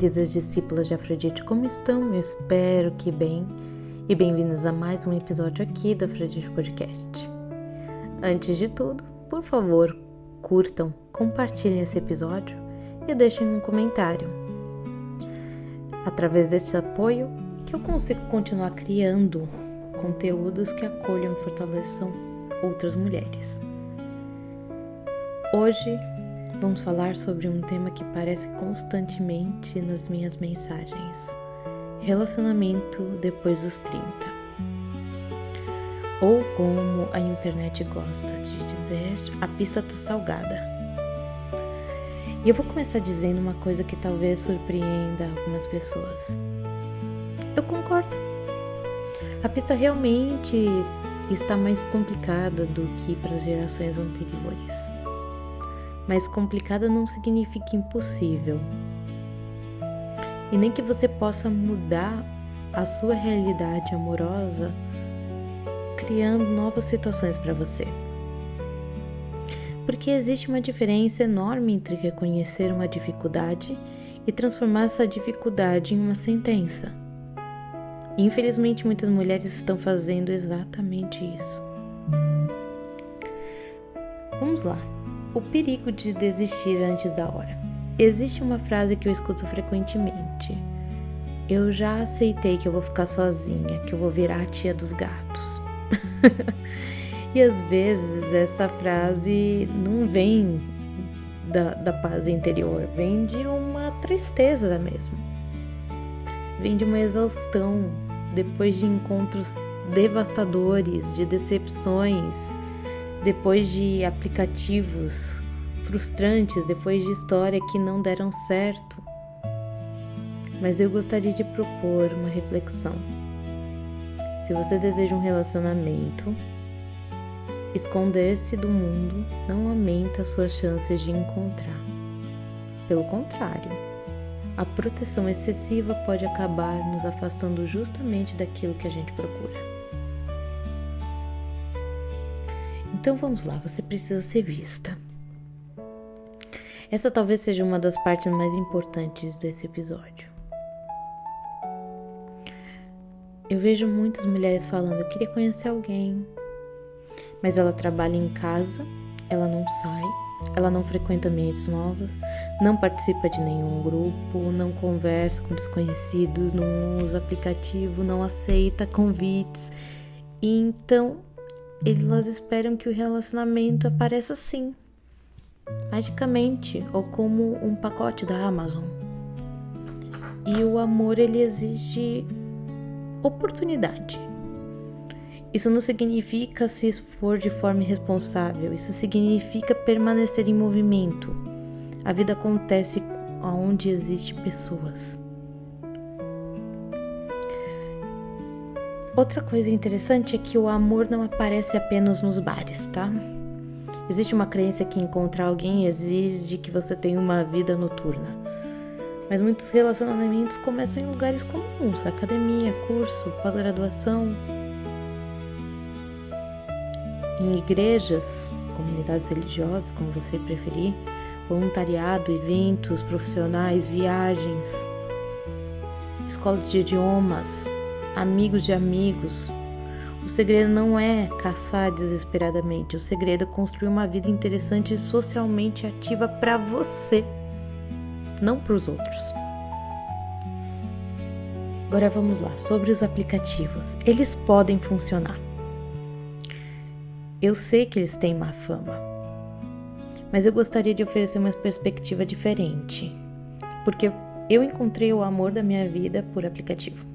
queridas discípulas de Afrodite, como estão? Eu espero que bem. E bem-vindos a mais um episódio aqui do Afrodite Podcast. Antes de tudo, por favor, curtam, compartilhem esse episódio e deixem um comentário. Através desse apoio, que eu consigo continuar criando conteúdos que acolham e fortaleçam outras mulheres. Hoje, vamos falar sobre um tema que aparece constantemente nas minhas mensagens: relacionamento depois dos 30. Ou como a internet gosta de dizer, a pista tá salgada. E eu vou começar dizendo uma coisa que talvez surpreenda algumas pessoas. Eu concordo. A pista realmente está mais complicada do que para as gerações anteriores. Mas complicada não significa impossível. E nem que você possa mudar a sua realidade amorosa criando novas situações para você. Porque existe uma diferença enorme entre reconhecer uma dificuldade e transformar essa dificuldade em uma sentença. E, infelizmente, muitas mulheres estão fazendo exatamente isso. Vamos lá. O perigo de desistir antes da hora. Existe uma frase que eu escuto frequentemente: eu já aceitei que eu vou ficar sozinha, que eu vou virar a tia dos gatos. E às vezes essa frase não vem da paz interior, vem de uma tristeza mesmo. Vem de uma exaustão depois de encontros devastadores, de decepções, depois de aplicativos frustrantes, depois de história que não deram certo. Mas eu gostaria de propor uma reflexão. Se você deseja um relacionamento, esconder-se do mundo não aumenta as suas chances de encontrar. Pelo contrário, a proteção excessiva pode acabar nos afastando justamente daquilo que a gente procura. Então vamos lá, você precisa ser vista. Essa talvez seja uma das partes mais importantes desse episódio. Eu vejo muitas mulheres falando: eu queria conhecer alguém, mas ela trabalha em casa, ela não sai, ela não frequenta ambientes novos, não participa de nenhum grupo, não conversa com desconhecidos, não usa aplicativo, não aceita convites. E então elas esperam que o relacionamento apareça assim, magicamente, ou como um pacote da Amazon. E o amor, ele exige oportunidade. Isso não significa se expor de forma irresponsável, isso significa permanecer em movimento. A vida acontece onde existem pessoas. Outra coisa interessante é que o amor não aparece apenas nos bares, tá? Existe uma crença que encontrar alguém exige que você tenha uma vida noturna. Mas muitos relacionamentos começam em lugares comuns: academia, curso, pós-graduação, em igrejas, comunidades religiosas, como você preferir, voluntariado, eventos profissionais, viagens, escola de idiomas, amigos de amigos. O segredo não é caçar desesperadamente, o segredo é construir uma vida interessante e socialmente ativa para você, não para os outros. Agora vamos lá, sobre os aplicativos. Eles podem funcionar. Eu sei que eles têm má fama, mas eu gostaria de oferecer uma perspectiva diferente, porque eu encontrei o amor da minha vida por aplicativo.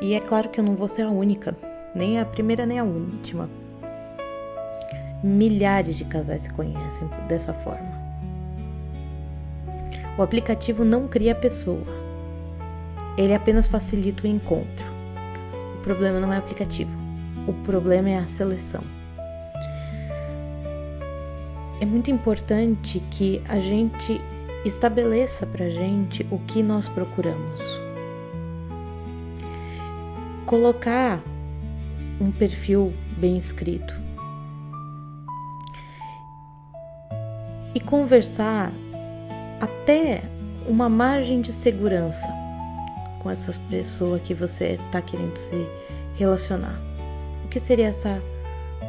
E é claro que eu não vou ser a única, nem a primeira nem a última. Milhares de casais se conhecem dessa forma. O aplicativo não cria a pessoa, ele apenas facilita o encontro. O problema não é o aplicativo, o problema é a seleção. É muito importante que a gente estabeleça pra gente o que nós procuramos. Colocar um perfil bem escrito e conversar até uma margem de segurança com essa pessoa que você está querendo se relacionar. O que seria essa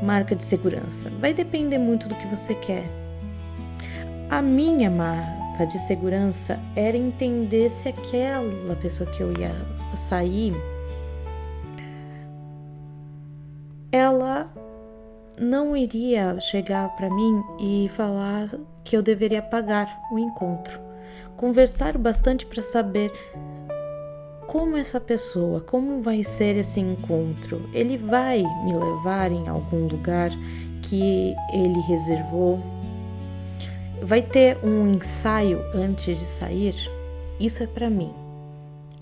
marca de segurança? Vai depender muito do que você quer. A minha marca de segurança era entender se aquela pessoa que eu ia sair, ela não iria chegar para mim e falar que eu deveria pagar o encontro. Conversar bastante para saber como essa pessoa, como vai ser esse encontro. Ele vai me levar em algum lugar que ele reservou? Vai ter um ensaio antes de sair? Isso é para mim.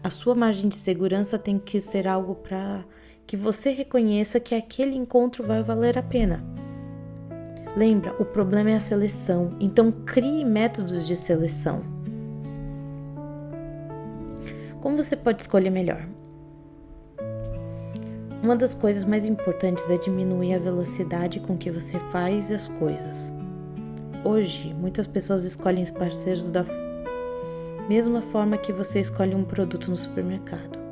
A sua margem de segurança tem que ser algo para que você reconheça que aquele encontro vai valer a pena. Lembra, o problema é a seleção, então crie métodos de seleção. Como você pode escolher melhor? Uma das coisas mais importantes é diminuir a velocidade com que você faz as coisas. Hoje, muitas pessoas escolhem os parceiros da mesma forma que você escolhe um produto no supermercado.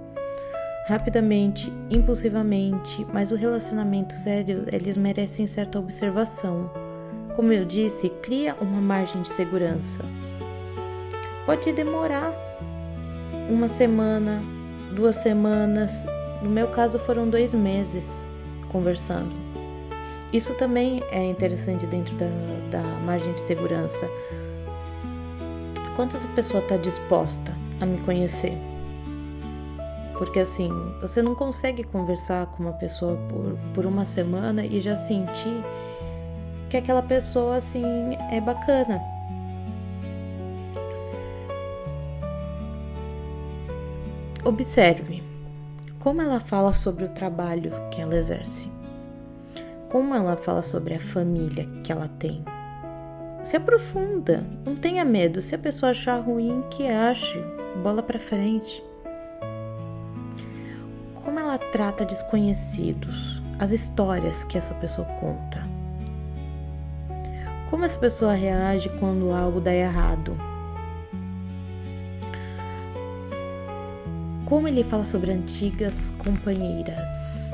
Rapidamente, impulsivamente, mas o relacionamento sério, eles merecem certa observação. Como eu disse, cria uma margem de segurança. Pode demorar 1 semana, 2 semanas, no meu caso foram 2 meses conversando. Isso também é interessante dentro da margem de segurança. Quanto essa pessoa está disposta a me conhecer? Porque assim, você não consegue conversar com uma pessoa por 1 semana e já sentir que aquela pessoa assim é bacana. Observe como ela fala sobre o trabalho que ela exerce. Como ela fala sobre a família que ela tem. Se aprofunda, não tenha medo. Se a pessoa achar ruim, que ache, bola pra frente. Como ela trata desconhecidos, as histórias que essa pessoa conta. Como essa pessoa reage quando algo dá errado. Como ele fala sobre antigas companheiras.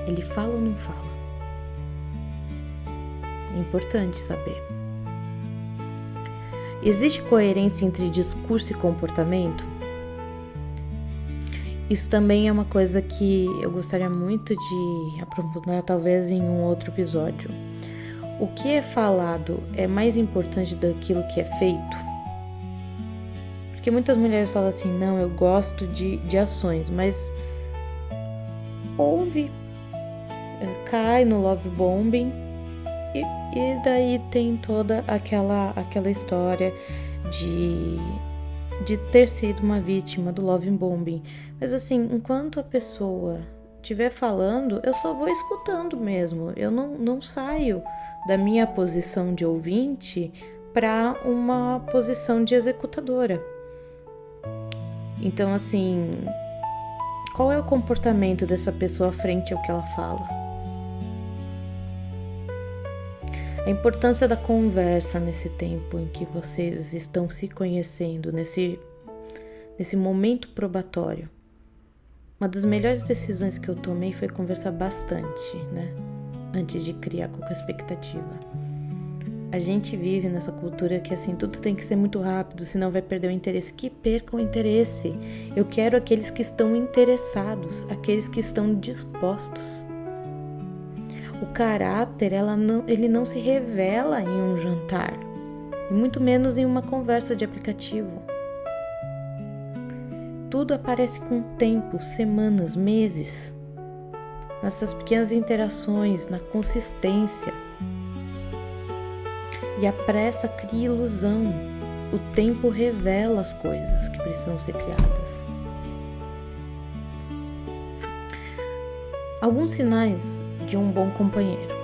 Ele fala ou não fala? É importante saber. Existe coerência entre discurso e comportamento? Isso também é uma coisa que eu gostaria muito de aprofundar, talvez em um outro episódio. O que é falado é mais importante daquilo que é feito? Porque muitas mulheres falam assim, não, eu gosto de ações, mas ouve, cai no love bombing e daí tem toda aquela história de ter sido uma vítima do love bombing. Mas assim, enquanto a pessoa estiver falando, eu só vou escutando mesmo. Eu não saio da minha posição de ouvinte para uma posição de executadora. Então, assim, qual é o comportamento dessa pessoa frente ao que ela fala? A importância da conversa nesse tempo em que vocês estão se conhecendo, nesse momento probatório. Uma das melhores decisões que eu tomei foi conversar bastante, né? Antes de criar qualquer expectativa. A gente vive nessa cultura que assim, tudo tem que ser muito rápido, senão vai perder o interesse. Que perca o interesse. Eu quero aqueles que estão interessados, aqueles que estão dispostos. O caráter, ele não se revela em um jantar, e muito menos em uma conversa de aplicativo. Tudo aparece com tempo, semanas, meses, nessas pequenas interações, na consistência. E a pressa cria ilusão. O tempo revela as coisas que precisam ser criadas. Alguns sinais de um bom companheiro.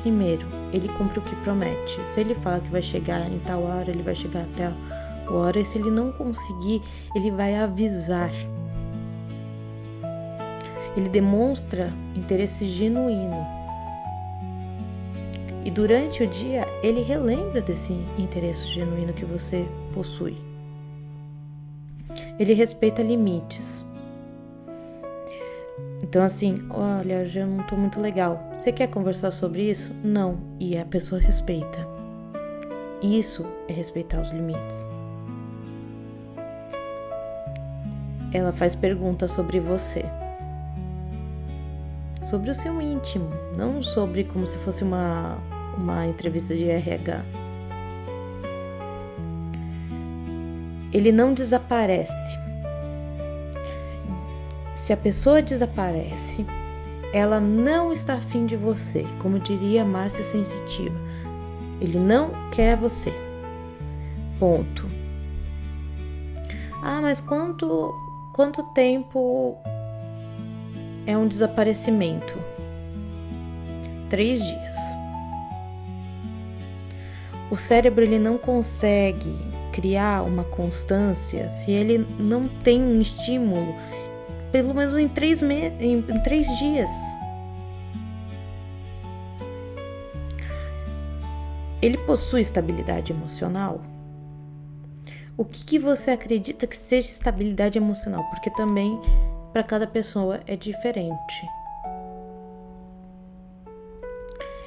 Primeiro, ele cumpre o que promete. Se ele fala que vai chegar em tal hora, ele vai chegar até a hora. E se ele não conseguir, ele vai avisar. Ele demonstra interesse genuíno. E durante o dia, ele relembra desse interesse genuíno que você possui. Ele respeita limites. Então assim, olha, hoje eu não tô muito legal. Você quer conversar sobre isso? Não. E a pessoa respeita. Isso é respeitar os limites. Ela faz perguntas sobre você. Sobre o seu íntimo, não sobre como se fosse uma entrevista de RH. Ele não desaparece. Se a pessoa desaparece, ela não está afim de você, como diria Márcia Sensitiva. Ele não quer você. Ponto. Ah, mas quanto tempo é um desaparecimento? 3 dias. O cérebro ele não consegue criar uma constância se ele não tem um estímulo, pelo menos em 3 dias. Ele possui estabilidade emocional? O que você acredita que seja estabilidade emocional? Porque também para cada pessoa é diferente.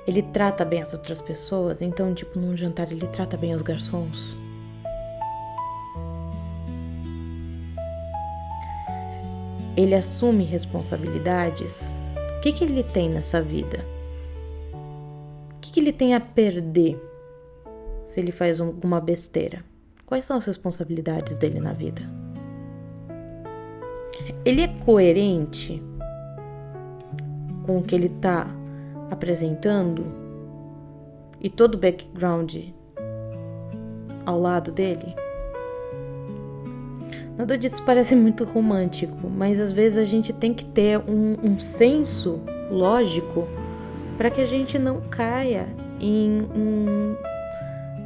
Ele trata bem as outras pessoas, então, tipo, num jantar ele trata bem os garçons. Ele assume responsabilidades. O que ele tem nessa vida? O que ele tem a perder se ele faz alguma besteira? Quais são as responsabilidades dele na vida? Ele é coerente com o que ele está apresentando e todo o background ao lado dele? Nada disso parece muito romântico, mas às vezes a gente tem que ter um senso lógico para que a gente não caia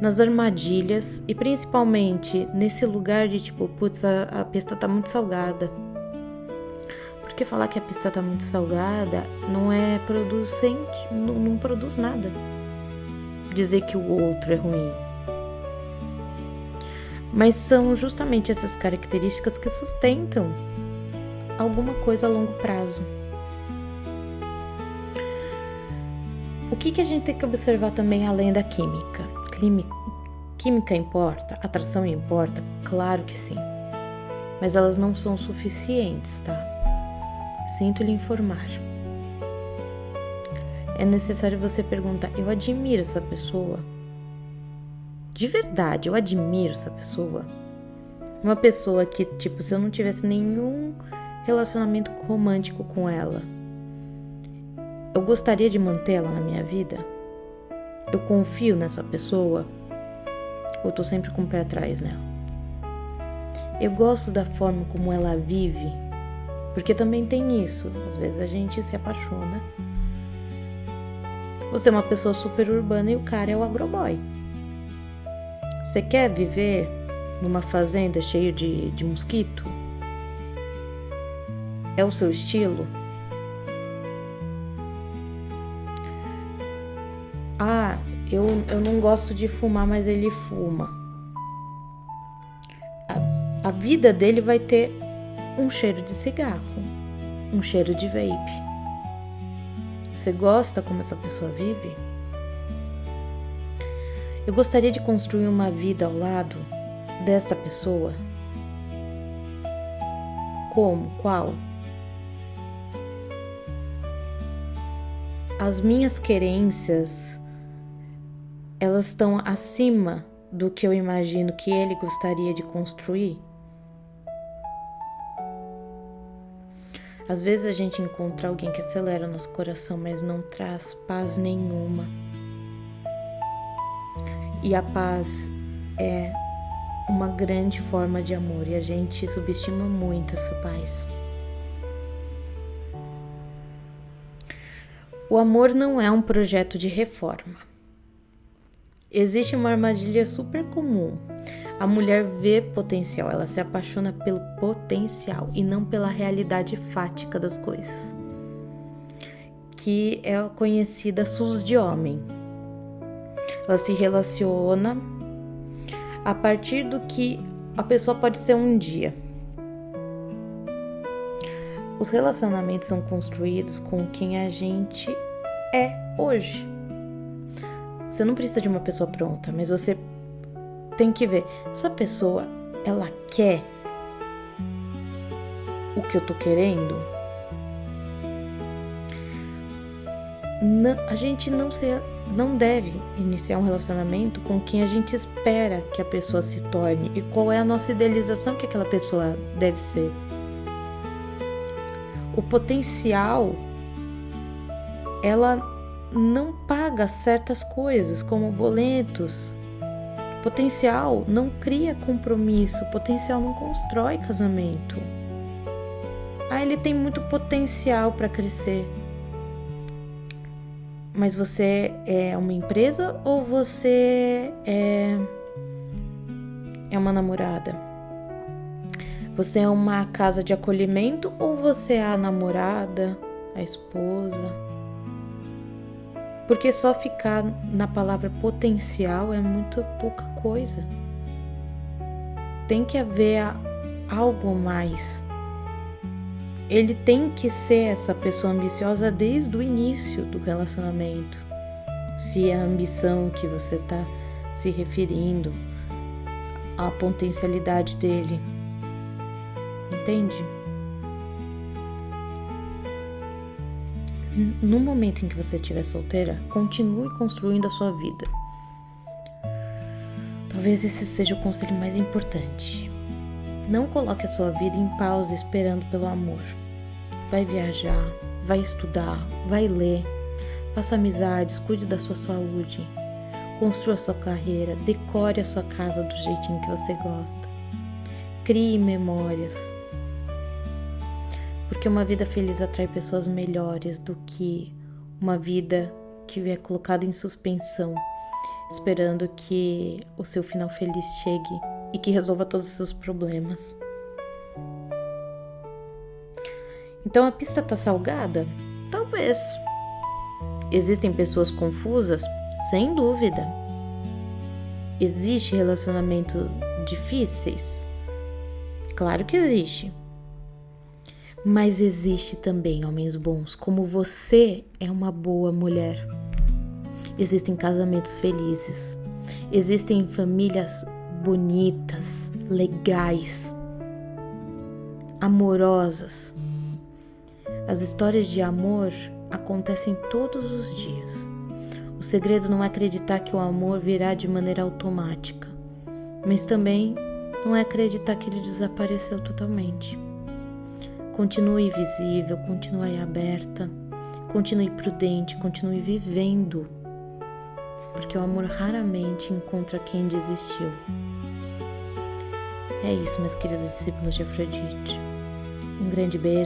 nas armadilhas e principalmente nesse lugar de tipo, putz, a pista tá muito salgada. Porque falar que a pista tá muito salgada não é producente, não produz nada. Dizer que o outro é ruim. Mas são justamente essas características que sustentam alguma coisa a longo prazo. O que a gente tem que observar também além da química? Química importa? Atração importa? Claro que sim. Mas elas não são suficientes, tá? Sinto lhe informar. É necessário você perguntar: eu admiro essa pessoa? De verdade, eu admiro essa pessoa? Uma pessoa que, tipo, se eu não tivesse nenhum relacionamento romântico com ela, eu gostaria de mantê-la na minha vida? Eu confio nessa pessoa? Ou tô sempre com o pé atrás nela? Eu gosto da forma como ela vive? Porque também tem isso. Às vezes a gente se apaixona. Você é uma pessoa super urbana e o cara é o agroboy. Você quer viver numa fazenda cheia de mosquito? É o seu estilo? Ah, eu não gosto de fumar, mas ele fuma. A vida dele vai ter um cheiro de cigarro, um cheiro de vape. Você gosta como essa pessoa vive? Eu gostaria de construir uma vida ao lado dessa pessoa. Como? Qual? As minhas querências, elas estão acima do que eu imagino que ele gostaria de construir? Às vezes a gente encontra alguém que acelera nosso coração, mas não traz paz nenhuma. E a paz é uma grande forma de amor e a gente subestima muito essa paz. O amor não é um projeto de reforma. Existe uma armadilha super comum. A mulher vê potencial, ela se apaixona pelo potencial e não pela realidade fática das coisas, que é a conhecida sus de homem. Ela se relaciona a partir do que a pessoa pode ser um dia. Os relacionamentos são construídos com quem a gente é hoje. Você não precisa de uma pessoa pronta, mas você tem que ver, essa pessoa, ela quer o que eu tô querendo? Não, a gente não deve iniciar um relacionamento com quem a gente espera que a pessoa se torne e qual é a nossa idealização que aquela pessoa deve ser. O potencial, ela não paga certas coisas, como boletos. Potencial não cria compromisso, potencial não constrói casamento. Ele tem muito potencial para crescer. Mas você é uma empresa ou você é uma namorada? Você é uma casa de acolhimento ou você é a namorada, a esposa? Porque só ficar na palavra potencial é muito pouca coisa. Tem que haver algo mais. Ele tem que ser essa pessoa ambiciosa desde o início do relacionamento. Se é a ambição que você está se referindo, à potencialidade dele. Entende? No momento em que você estiver solteira, continue construindo a sua vida. Talvez esse seja o conselho mais importante. Não coloque a sua vida em pausa esperando pelo amor. Vai viajar, vai estudar, vai ler, faça amizades, cuide da sua saúde, construa a sua carreira, decore a sua casa do jeitinho que você gosta. Crie memórias. Porque uma vida feliz atrai pessoas melhores do que uma vida que é colocada em suspensão, esperando que o seu final feliz chegue e que resolva todos os seus problemas. Então a pista tá salgada? Talvez. Existem pessoas confusas? Sem dúvida. Existe relacionamento difíceis? Claro que existe. Mas existe também homens bons, como você é uma boa mulher. Existem casamentos felizes. Existem famílias bonitas, legais, amorosas. As histórias de amor acontecem todos os dias. O segredo não é acreditar que o amor virá de maneira automática, mas também não é acreditar que ele desapareceu totalmente. Continue visível, continue aberta, continue prudente, continue vivendo, porque o amor raramente encontra quem desistiu. É isso, meus queridos discípulos de Afrodite. Um grande beijo.